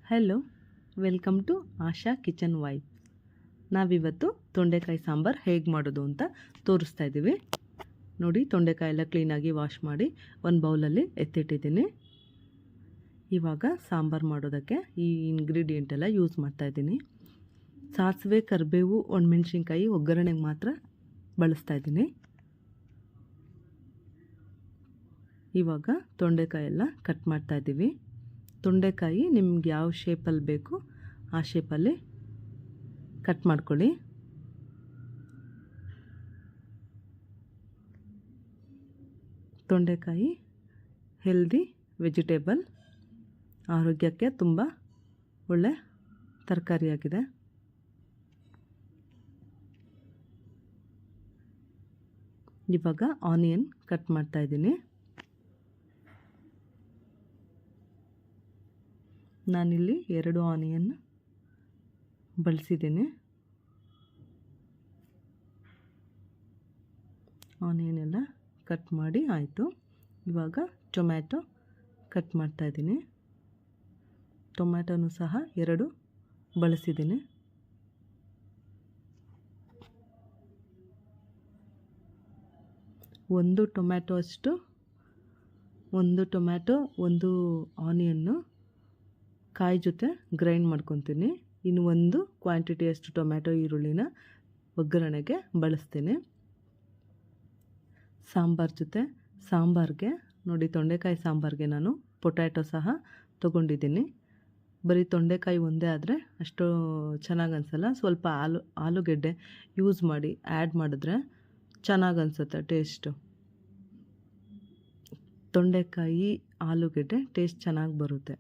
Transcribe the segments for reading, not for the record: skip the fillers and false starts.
Hello, welcome to Asha kitchen wife. ನಾವಿವತ್ತು ತೊಂಡೆಕಾಯಿ ಸಾಂಬಾರು ಹೇಗೆ ಮಾಡೋದು ಅಂತ ತೋರಿಸ್ತಾ ಇದ್ದೀವಿ. ನೋಡಿ, ತೊಂಡೆಕಾಯಿ ಎಲ್ಲ ಕ್ಲೀನಾಗಿ ವಾಶ್ ಮಾಡಿ ಒಂದು ಬೌಲಲ್ಲಿ ಎತ್ತಿಟ್ಟಿದ್ದೀನಿ. ಇವಾಗ ಸಾಂಬಾರು ಮಾಡೋದಕ್ಕೆ ಈ ಇಂಗ್ರೀಡಿಯೆಂಟ್ ಎಲ್ಲ ಯೂಸ್ ಮಾಡ್ತಾಯಿದ್ದೀನಿ. ಸಾಸಿವೆ, ಕರಿಬೇವು, ಒಣಮೆಣ್ಸಿನ್ಕಾಯಿ ಒಗ್ಗರಣೆಗೆ ಮಾತ್ರ ಬಳಸ್ತಾ ಇದ್ದೀನಿ. ಇವಾಗ ತೊಂಡೆಕಾಯಿ ಎಲ್ಲ ಕಟ್ ಮಾಡ್ತಾಯಿದ್ದೀವಿ. ತೊಂಡೆಕಾಯಿ ನಿಮ್ಗೆ ಯಾವ ಶೇಪಲ್ಲಿ ಬೇಕು ಆ ಶೇಪಲ್ಲಿ ಕಟ್ ಮಾಡ್ಕೊಳ್ಳಿ. ತೊಂಡೆಕಾಯಿ ಹೆಲ್ದಿ ವೆಜಿಟೇಬಲ್, ಆರೋಗ್ಯಕ್ಕೆ ತುಂಬ ಒಳ್ಳೆ ತರಕಾರಿಯಾಗಿದೆ. ಇವಾಗ ಆನಿಯನ್ ಕಟ್ ಮಾಡ್ತಾಯಿದ್ದೀನಿ. ನಾನಿಲ್ಲಿ 2 ಆನಿಯನ್ ಬಳಸಿದ್ದೀನಿ. ಆನಿಯನ್ ಎಲ್ಲ ಕಟ್ ಮಾಡಿ ಆಯಿತು. ಇವಾಗ ಟೊಮ್ಯಾಟೊ ಕಟ್ ಮಾಡ್ತಾಯಿದ್ದೀನಿ. ಟೊಮ್ಯಾಟೊನೂ ಸಹ 2 ಬಳಸಿದ್ದೀನಿ. ಒಂದು ಟೊಮ್ಯಾಟೊ ಅಷ್ಟು, ಒಂದು ಟೊಮ್ಯಾಟೊ, ಒಂದು ಆನಿಯನ್ನು ಕಾಯಿ ಜೊತೆ ಗ್ರೈಂಡ್ ಮಾಡ್ಕೊತೀನಿ. ಇನ್ನು ಒಂದು ಕ್ವಾಂಟಿಟಿಯಷ್ಟು ಟೊಮ್ಯಾಟೊ, ಈರುಳ್ಳಿನ ಒಗ್ಗರಣೆಗೆ ಬಳಸ್ತೀನಿ. ಸಾಂಬಾರಿಗೆ ನೋಡಿ, ತೊಂಡೆಕಾಯಿ ಸಾಂಬಾರಿಗೆ ನಾನು ಪೊಟ್ಯಾಟೊ ಸಹ ತೊಗೊಂಡಿದ್ದೀನಿ. ಬರೀ ತೊಂಡೆಕಾಯಿ ಒಂದೇ ಆದರೆ ಅಷ್ಟು ಚೆನ್ನಾಗಿ ಅನಿಸಲ್ಲ. ಸ್ವಲ್ಪ ಆಲೂಗೆಡ್ಡೆ ಯೂಸ್ ಮಾಡಿ ಆ್ಯಡ್ ಮಾಡಿದ್ರೆ ಚೆನ್ನಾಗಿ ಅನಿಸುತ್ತೆ ಟೇಸ್ಟು. ತೊಂಡೆಕಾಯಿ ಆಲೂಗೆಡ್ಡೆ ಟೇಸ್ಟ್ ಚೆನ್ನಾಗಿ ಬರುತ್ತೆ.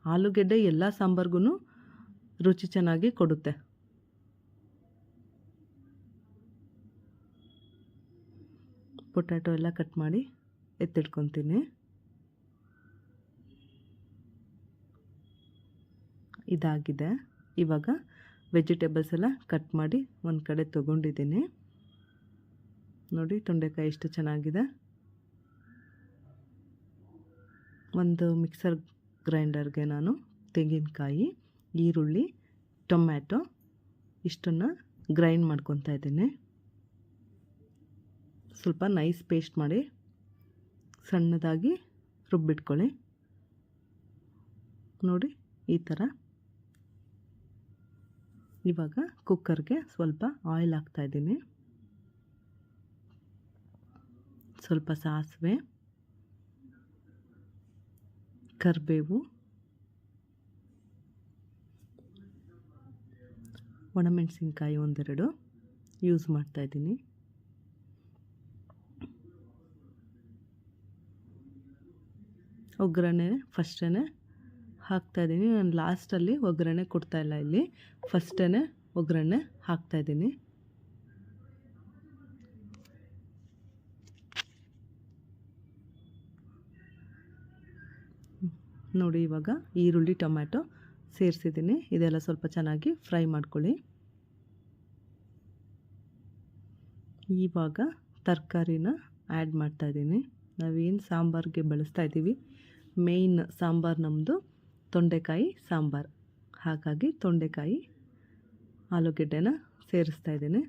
ಆಲೂಗೆಡ್ಡೆ ಎಲ್ಲ ಸಾಂಬಾರ್ಗೂ ರುಚಿ ಚೆನ್ನಾಗಿ ಕೊಡುತ್ತೆ. ಪೊಟ್ಯಾಟೊ ಎಲ್ಲ ಕಟ್ ಮಾಡಿ ಎತ್ತಿಟ್ಕೊತೀನಿ. ಇದಾಗಿದೆ. ಇವಾಗ ವೆಜಿಟೇಬಲ್ಸ್ ಎಲ್ಲ ಕಟ್ ಮಾಡಿ ಒಂದು ಕಡೆ ತೊಗೊಂಡಿದ್ದೀನಿ. ನೋಡಿ, ತೊಂಡೆಕಾಯಿ ಎಷ್ಟು ಚೆನ್ನಾಗಿದೆ. ಒಂದು ಮಿಕ್ಸರ್ ಗ್ರೈಂಡರ್ಗೆ ನಾನು ತೆಂಗಿನಕಾಯಿ, ಈರುಳ್ಳಿ, ಟೊಮ್ಯಾಟೊ ಇಷ್ಟನ್ನು ಗ್ರೈಂಡ್ ಮಾಡ್ಕೊತಾ ಇದ್ದೀನಿ. ಸ್ವಲ್ಪ ನೈಸ್ ಪೇಸ್ಟ್ ಮಾಡಿ ಸಣ್ಣದಾಗಿ ರುಬ್ಬಿಟ್ಕೊಳ್ಳಿ. ನೋಡಿ, ಈ ಥರ. ಇವಾಗ ಕುಕ್ಕರ್ಗೆ ಸ್ವಲ್ಪ ಆಯಿಲ್ ಹಾಕ್ತಾಯಿದ್ದೀನಿ. ಸ್ವಲ್ಪ ಸಾಸಿವೆ, ಕರಿಬೇವು, ಒಣಮೆಣಸಿನ್ಕಾಯಿ 1-2 ಯೂಸ್ ಮಾಡ್ತಾಯಿದ್ದೀನಿ. ಒಗ್ಗರಣೆ ಫಸ್ಟೇ ಹಾಕ್ತಾಯಿದ್ದೀನಿ. ನಾನು ಲಾಸ್ಟಲ್ಲಿ ಒಗ್ಗರಣೆ ಕೊಡ್ತಾಯಿಲ್ಲ, ಇಲ್ಲಿ ಫಸ್ಟೇ ಒಗ್ಗರಣೆ ಹಾಕ್ತಾಯಿದ್ದೀನಿ. ನೋಡಿ, ಇವಾಗ ಈರುಳ್ಳಿ, ಟೊಮ್ಯಾಟೊ ಸೇರಿಸಿದ್ದೀನಿ. ಇದೆಲ್ಲ ಸ್ವಲ್ಪ ಚೆನ್ನಾಗಿ ಫ್ರೈ ಮಾಡ್ಕೊಳ್ಳಿ. ಇವಾಗ ತರಕಾರಿನ ಆ್ಯಡ್ ಮಾಡ್ತಾಯಿದ್ದೀನಿ. ನಾವೇನು ಸಾಂಬಾರಿಗೆ ಬಳಸ್ತಾ ಇದ್ದೀವಿ, ಮೇಯ್ನ್ ಸಾಂಬಾರು ನಮ್ಮದು ತೊಂಡೆಕಾಯಿ ಸಾಂಬಾರು. ಹಾಗಾಗಿ ತೊಂಡೆಕಾಯಿ, ಆಲೂಗೆಡ್ಡೆನ ಸೇರಿಸ್ತಾ ಇದ್ದೀನಿ.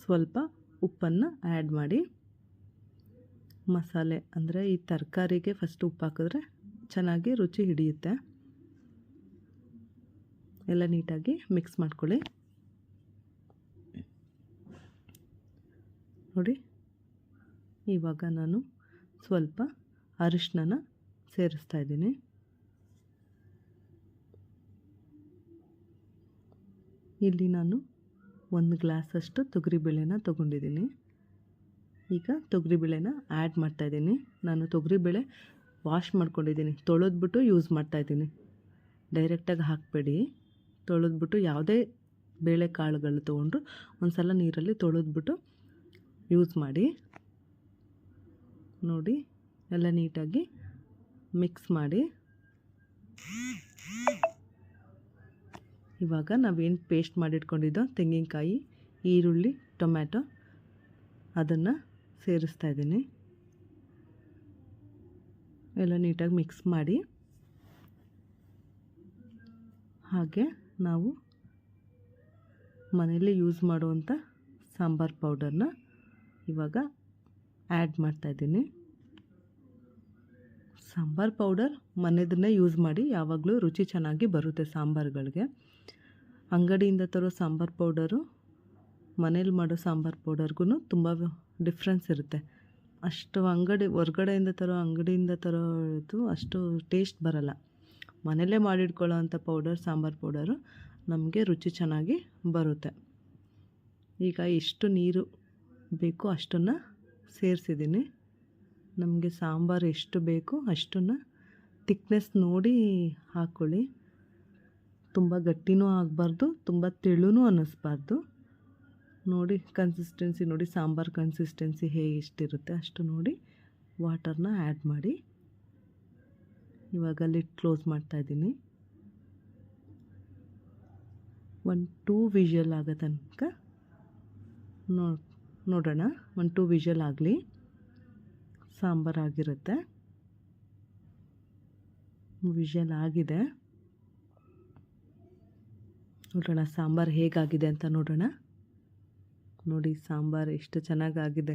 ಸ್ವಲ್ಪ ಉಪ್ಪನ್ನು ಆ್ಯಡ್ ಮಾಡಿ. ಮಸಾಲೆ ಅಂದರೆ ಈ ತರಕಾರಿಗೆ ಫಸ್ಟ್ ಉಪ್ಪು ಹಾಕಿದ್ರೆ ಚೆನ್ನಾಗಿ ರುಚಿ ಹಿಡಿಯುತ್ತೆ. ಎಲ್ಲ ನೀಟಾಗಿ ಮಿಕ್ಸ್ ಮಾಡ್ಕೊಳ್ಳಿ. ನೋಡಿ, ಇವಾಗ ನಾನು ಸ್ವಲ್ಪ ಅರಿಶಿನ ಸೇರಿಸ್ತಾ ಇದ್ದೀನಿ. ಇಲ್ಲಿ ನಾನು 1 ಗ್ಲಾಸಷ್ಟು ತೊಗರಿಬೇಳೆನ ತೊಗೊಂಡಿದ್ದೀನಿ. ಈಗ ತೊಗರಿಬೇಳೆನ ಆ್ಯಡ್ ಮಾಡ್ತಾಯಿದ್ದೀನಿ. ನಾನು ತೊಗರಿಬೇಳೆ ವಾಶ್ ಮಾಡ್ಕೊಂಡಿದ್ದೀನಿ. ತೊಳೆದ್ಬಿಟ್ಟು ಯೂಸ್ ಮಾಡ್ತಾಯಿದ್ದೀನಿ. ಡೈರೆಕ್ಟಾಗಿ ಹಾಕಬೇಡಿ. ತೊಳೆದ್ಬಿಟ್ಟು ಯಾವುದೇ ಬೇಳೆ ಕಾಳುಗಳು ತೊಗೊಂಡ್ರು ಒಂದು ಸಲ ನೀರಲ್ಲಿ ತೊಳೆದ್ಬಿಟ್ಟು ಯೂಸ್ ಮಾಡಿ. ನೋಡಿ, ಎಲ್ಲ ನೀಟಾಗಿ ಮಿಕ್ಸ್ ಮಾಡಿ. ಇವಾಗ ನಾವೇನು ಪೇಸ್ಟ್ ಮಾಡಿಟ್ಕೊಂಡಿದ್ದೋ ತೆಂಗಿನಕಾಯಿ, ಈರುಳ್ಳಿ, ಟೊಮ್ಯಾಟೊ ಅದನ್ನು ಸೇರಿಸ್ತಾ ಇದ್ದೀನಿ. ಎಲ್ಲ ನೀಟಾಗಿ ಮಿಕ್ಸ್ ಮಾಡಿ ಹಾಗೆ ನಾವು ಮನೆಯಲ್ಲೇ ಯೂಸ್ ಮಾಡುವಂಥ ಸಾಂಬಾರು ಪೌಡರ್ನ ಇವಾಗ ಆ್ಯಡ್ ಮಾಡ್ತಾಯಿದ್ದೀನಿ. ಸಾಂಬಾರು ಪೌಡರ್ ಮನೆಯದನ್ನೇ ಯೂಸ್ ಮಾಡಿ, ಯಾವಾಗಲೂ ರುಚಿ ಚೆನ್ನಾಗಿ ಬರುತ್ತೆ ಸಾಂಬಾರುಗಳಿಗೆ. ಅಂಗಡಿಯಿಂದ ತರೋ ಸಾಂಬಾರು ಪೌಡರು ಮನೇಲಿ ಮಾಡೋ ಸಾಂಬಾರು ಪೌಡರ್ಗೂ ತುಂಬ ಡಿಫ್ರೆನ್ಸ್ ಇರುತ್ತೆ. ಅಷ್ಟು ಹೊರ್ಗಡೆಯಿಂದ ತರೋದು ಅಷ್ಟು ಟೇಸ್ಟ್ ಬರಲ್ಲ. ಮನೆಯಲ್ಲೇ ಮಾಡಿಟ್ಕೊಳ್ಳೋ ಅಂಥ ಸಾಂಬಾರು ಪೌಡರು ನಮಗೆ ರುಚಿ ಚೆನ್ನಾಗಿ ಬರುತ್ತೆ. ಈಗ ಎಷ್ಟು ನೀರು ಬೇಕೋ ಅಷ್ಟನ್ನು ಸೇರಿಸಿದ್ದೀನಿ. ನಮಗೆ ಸಾಂಬಾರು ಎಷ್ಟು ಬೇಕೋ ಅಷ್ಟನ್ನು ತಿಕ್ನೆಸ್ ನೋಡಿ ಹಾಕ್ಕೊಳ್ಳಿ. ತುಂಬ ಗಟ್ಟಿನೂ ಆಗಬಾರ್ದು, ತುಂಬ ತೆಳುನೂ ಅನ್ನಿಸ್ಬಾರ್ದು. ನೋಡಿ ಕನ್ಸಿಸ್ಟೆನ್ಸಿ ನೋಡಿ, ಸಾಂಬಾರು ಕನ್ಸಿಸ್ಟೆನ್ಸಿ ಎಷ್ಟಿರುತ್ತೆ ಅಷ್ಟು ನೋಡಿ ವಾಟರ್ನ ಆ್ಯಡ್ ಮಾಡಿ. ಇವಾಗ ಲಿಡ್ ಕ್ಲೋಸ್ ಮಾಡ್ತಾಯಿದ್ದೀನಿ. 1-2 ವಿಷಲ್ ಆಗೋ ತನಕ ನೋಡೋಣ. 1-2 ವಿಷಲ್ ಆಗಲಿ, ಸಾಂಬಾರು ಆಗಿರುತ್ತೆ. ವಿಷಲ್ ಆಗಿದೆ, ನೋಡೋಣ ಸಾಂಬಾರು ಹೇಗಾಗಿದೆ ಅಂತ ನೋಡೋಣ. ನೋಡಿ ಸಾಂಬಾರು ಎಷ್ಟು ಚೆನ್ನಾಗಾಗಿದೆ,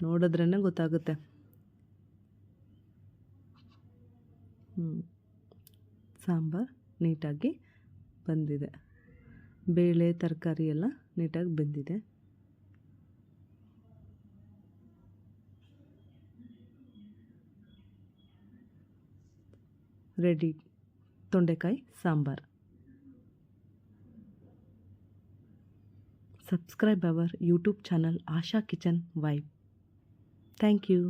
ನೋಡಿದ್ರೇ ಗೊತ್ತಾಗುತ್ತೆ. ಸಾಂಬಾರು ನೀಟಾಗಿ ಬಂದಿದೆ, ಬೇಳೆ ತರಕಾರಿ ಎಲ್ಲ ನೀಟಾಗಿ ಬೆಂದಿದೆ. ರೆಡಿ ತೊಂಡೆಕಾಯಿ sambar. Subscribe our YouTube channel Asha Kitchen Vibe. Thank you.